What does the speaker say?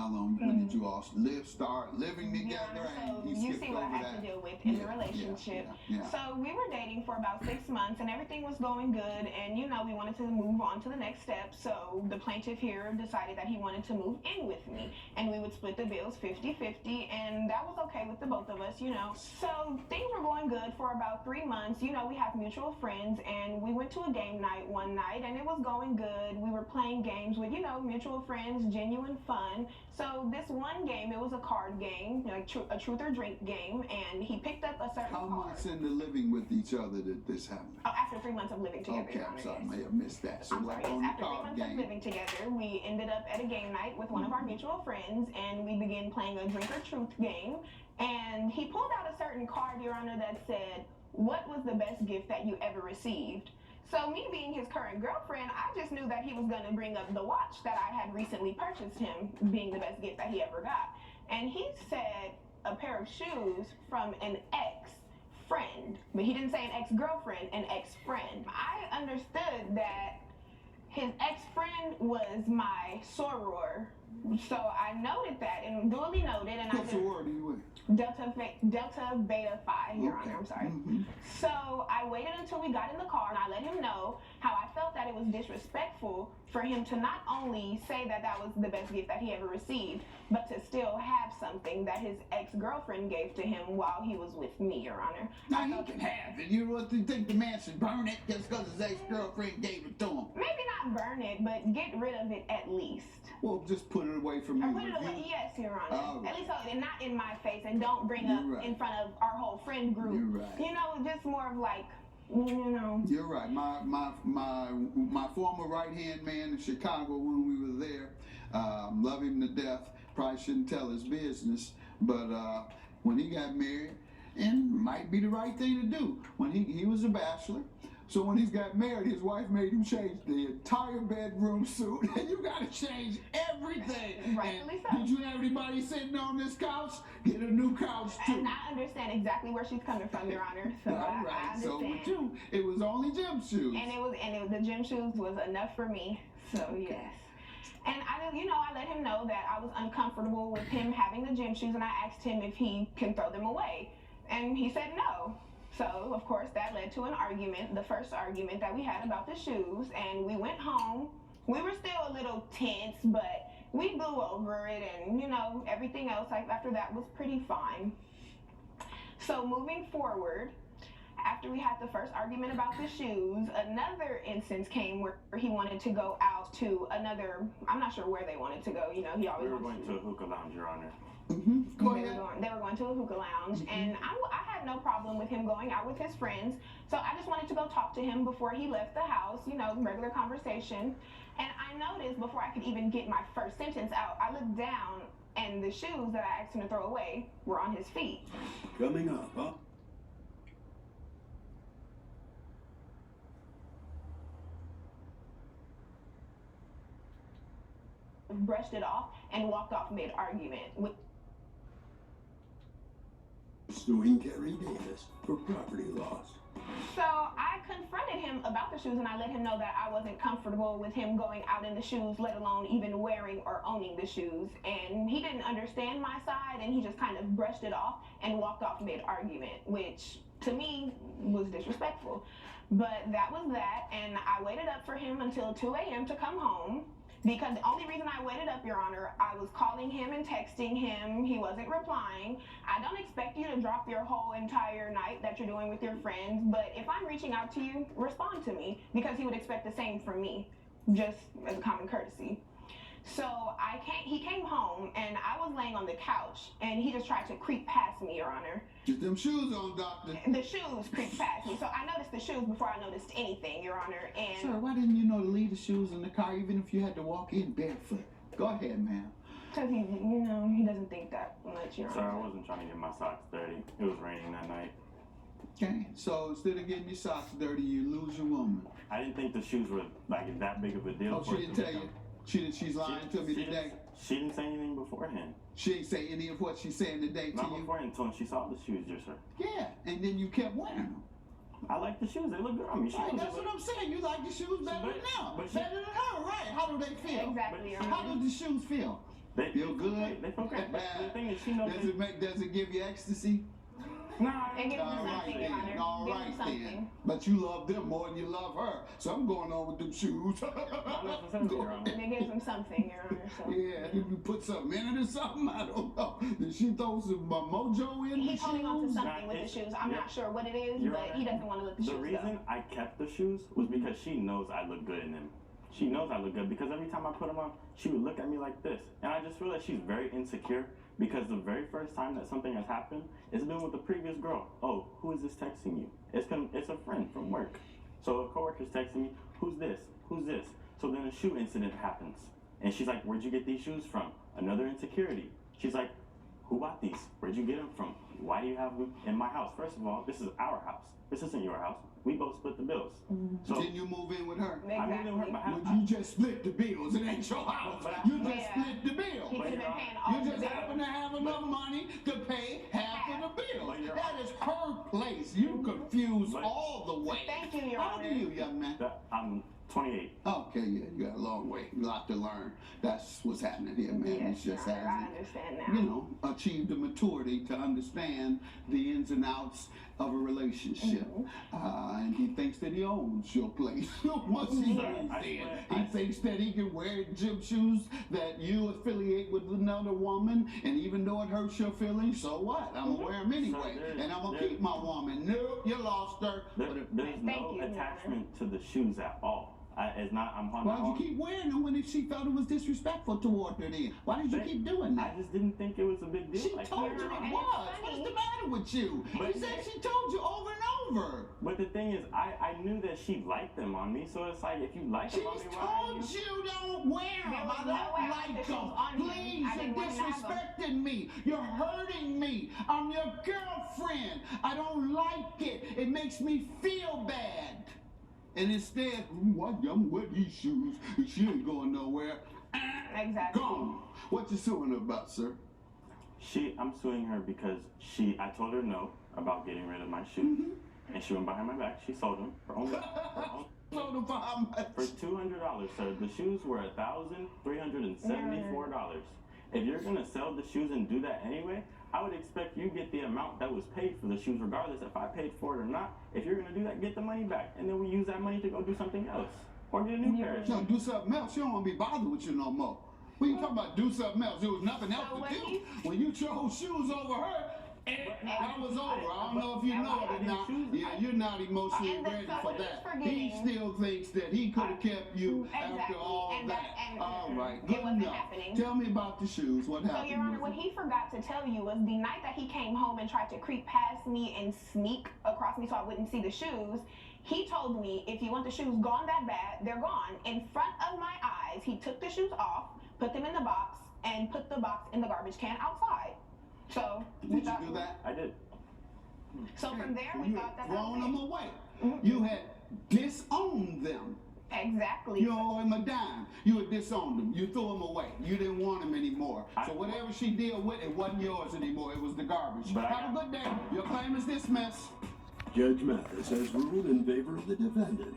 how long? When did you all start living together? So you see what I had to deal with in the relationship. So we were dating for about 6 months, and everything was going good. And you know, we wanted to move on to the next step. So the plaintiff here decided that he wanted to move in with me, and we would split the bills 50-50, and that was okay with the both of us, you know. So things were going good for about 3 months. You know, we have mutual friends, and we went to a game night one night, and it was going good. We were playing games with, you know, mutual friends, genuine fun. So this one game, it was a card game, like a truth or drink game, and he picked up a certain How card. months into living with each other did this happen? Oh, after 3 months of living together. Okay, I'm sorry, I may have missed that. So I'm sorry, on after the 3 card months of game. living together, we ended up at a game night with one of our mutual friends, and we began playing a drink or truth game. And he pulled out a certain card, Your Honor, that said, "What was the best gift that you ever received?" So me being his current girlfriend, I just knew that he was going to bring up the watch that I had recently purchased him, being the best gift that he ever got. And he said a pair of shoes from an ex-friend, but he didn't say an ex-girlfriend, an ex-friend. I understood that his ex-friend was my soror. So I noted that and duly noted, and What sorority you with? Delta Beta Phi, Your Honor, I'm sorry. So I waited until we got in the car, and I let him know how I felt that it was disrespectful for him to not only say that that was the best gift that he ever received, but to still have something that his ex-girlfriend gave to him while he was with me, Your Honor. Now he can have it. You think the man should burn it just because his ex-girlfriend gave it to him? Maybe not burn it, but get rid of it at least. Well, just put it away from you. Or put it away, yes, Your Honor. At least and not in my face, and don't bring up in front of our whole friend group. You're right. You know, just more of like, you know. You're right. My former right-hand man in Chicago when we were there, love him to death. Probably shouldn't tell his business, but when he got married, and might be the right thing to do. When he was a bachelor, so when he's got married, his wife made him change the entire bedroom suit, and you got to change everything. Rightfully so. Did you have anybody sitting on this couch? Get a new couch too. And I understand exactly where she's coming from, Your Honor. So All I right. understand. So with you, it was only gym shoes. And the gym shoes was enough for me. So yes. And I let him know that I was uncomfortable with him having the gym shoes, and I asked him if he can throw them away, and he said no. So, of course, that led to an argument, the first argument that we had about the shoes, and we went home. We were still a little tense, but we blew over it, and, you know, everything else after that was pretty fine. So, moving forward, after we had the first argument about the shoes, another instance came where he wanted to go out to another, I'm not sure where they wanted to go, you know, he always We were going to a hookah lounge, Your Honor. Go ahead. They were going to a hookah lounge, and I had no problem with him going out with his friends, so I just wanted to go talk to him before he left the house, you know, regular conversation. And I noticed before I could even get my first sentence out, I looked down, and the shoes that I asked him to throw away were on his feet. Coming up, huh? Brushed it off and walked off mid-argument. Suing Gary Davis for property loss. So I confronted him about the shoes, and I let him know that I wasn't comfortable with him going out in the shoes, let alone even wearing or owning the shoes. And he didn't understand my side, and he just kind of brushed it off and walked off mid-argument, which to me was disrespectful. But that was that, and I waited up for him until 2 a.m. to come home. Because the only reason I waited up, Your Honor, I was calling him and texting him. He wasn't replying. I don't expect you to drop your whole entire night that you're doing with your friends, but if I'm reaching out to you, respond to me, because he would expect the same from me, just as a common courtesy. So he came home, and I was laying on the couch, and he just tried to creep past me, Your Honor. Get them shoes on, doctor. The shoes creeped past me, so I noticed the shoes before I noticed anything, Your Honor. And Sir, why didn't you know to leave the shoes in the car even if you had to walk in barefoot? Go ahead, ma'am. Because he doesn't think that much, Your Honor. Sir, I wasn't trying to get my socks dirty. It was raining that night. Okay, so instead of getting your socks dirty, you lose your woman. I didn't think the shoes were like that big of a deal. Oh, she didn't tell you? She's lying to me today. She didn't say anything beforehand. She ain't say any of what she's saying today to Not you? beforehand, until she saw the shoes, dear sir. Yeah, and then you kept wearing them. I like the shoes. They look good on me. Right, that's what I'm saying. You like the shoes better than them. Better than her, right? How do they feel? Exactly, Your Honor. How do the shoes feel? They Feel good? They feel great. But the thing is, she knows. Does it give you ecstasy? Nah. It gives me All right something, Your then. Honor. All Gives me right something. then. But you love them more than you love her. So I'm going on with them shoes. Not necessarily, Your Honor. It gives him something, Your Honor. So. Yeah, did you put something in it or something? I don't know. Did she throw some mojo in the He's holding on to shoes? something with the shoes. I'm not sure what it is, Your but Honor, he doesn't want to let the shoes The reason I kept the shoes was because she knows I look good in them. She knows I look good because every time I put them on, she would look at me like this. And I just feel like she's very insecure because the very first time that something has happened, it's been with the previous girl. Oh, who is this texting you? It's a friend from work. So a coworker's texting me, who's this? Who's this? So then a shoe incident happens. And she's like, where'd you get these shoes from? Another insecurity. She's like, who bought these? Where'd you get them from? Why do you have them in my house? First of all, this is our house. This isn't your house. We both split the bills. So Didn't you move in with her? I moved in with her, but Well, you just split the bills. It ain't your house. You just Yeah. split the bill. He could have been paying all You the just bills. happen to have enough money to pay half of the bills. But you're- That is her place. You confuse But- all the way. Thank you, Your How old Honor. are you, young man? I'm 28. Okay, yeah, you got a long way, a lot to learn. That's what's happening here, man. Yes, It's just Your Honor, I hasn't, understand now. you know, achieved the maturity to understand the ins and outs of a relationship. And he thinks that he owns your place. Once he Sir, moves I in, swear, he thinks that he can wear gym shoes that you affiliate with another woman, and even though it hurts your feelings, so what? I'm gonna wear them anyway, Sir, and I'm gonna there- keep my woman. Nope, you lost her. But if- There's Thank no you, Your attachment to the shoes at all. It's not. I'm on my Why'd you own. keep wearing them when she felt it was disrespectful toward her then? Why did you keep doing I that? just didn't think it was a big deal. She like told that. you And it it's was. funny. What's the matter with you? But- She said she told you over and over. But the thing is, I knew that she liked them on me, so it's like if you like She's them on me, why are told you? you don't wear them. There was I no way don't I like put the shoes them. on him. Please, I you're didn't want him to have them. disrespecting me. You're hurting me. I'm your girlfriend. I don't like it. It makes me feel bad. And instead, I'm wearing these shoes, and she ain't going nowhere. Exactly. Gone. What you suing her about, sir? I'm suing her because I told her no about getting rid of my shoes, and she went behind my back. She sold them for only Sold them for how much? for $200, sir. The shoes were $1,374. If you're gonna sell the shoes and do that anyway, I would expect you get the amount that was paid for the shoes, regardless if I paid for it or not. If you're gonna do that, get the money back, and then we use that money to go do something else or get a new pair of She shoes. don't do something else. She don't want to be bothered with you no more. What you talking about? Do something else. There was nothing else So to what do. he- When you chose shoes over her, that was over. I don't know if you know it or not. Yeah, you're not emotionally And the- ready so for what he's that. forgetting- He still thinks that he could have kept you after Exactly. all And that. and All right, it good wasn't enough. happening. Tell me about the shoes. What So, happened? Your Honor, with what it? he forgot to tell you was the night that he came home and tried to creep past me and sneak across me so I wouldn't see the shoes, he told me, if you want the shoes gone that bad, they're gone. In front of my eyes, he took the shoes off, put them in the box, and put the box in the garbage can outside. So, we Did you thought- do that? I did. So from there, we You thought had that thrown was them it. away. You had disowned them. Exactly. You owe him a dime. You had disowned him. You threw him away. You didn't want him anymore. So whatever she did with it wasn't yours anymore. It was the garbage. But I Have a good day. Your claim is dismissed. Judge Mathis has ruled in favor of the defendant.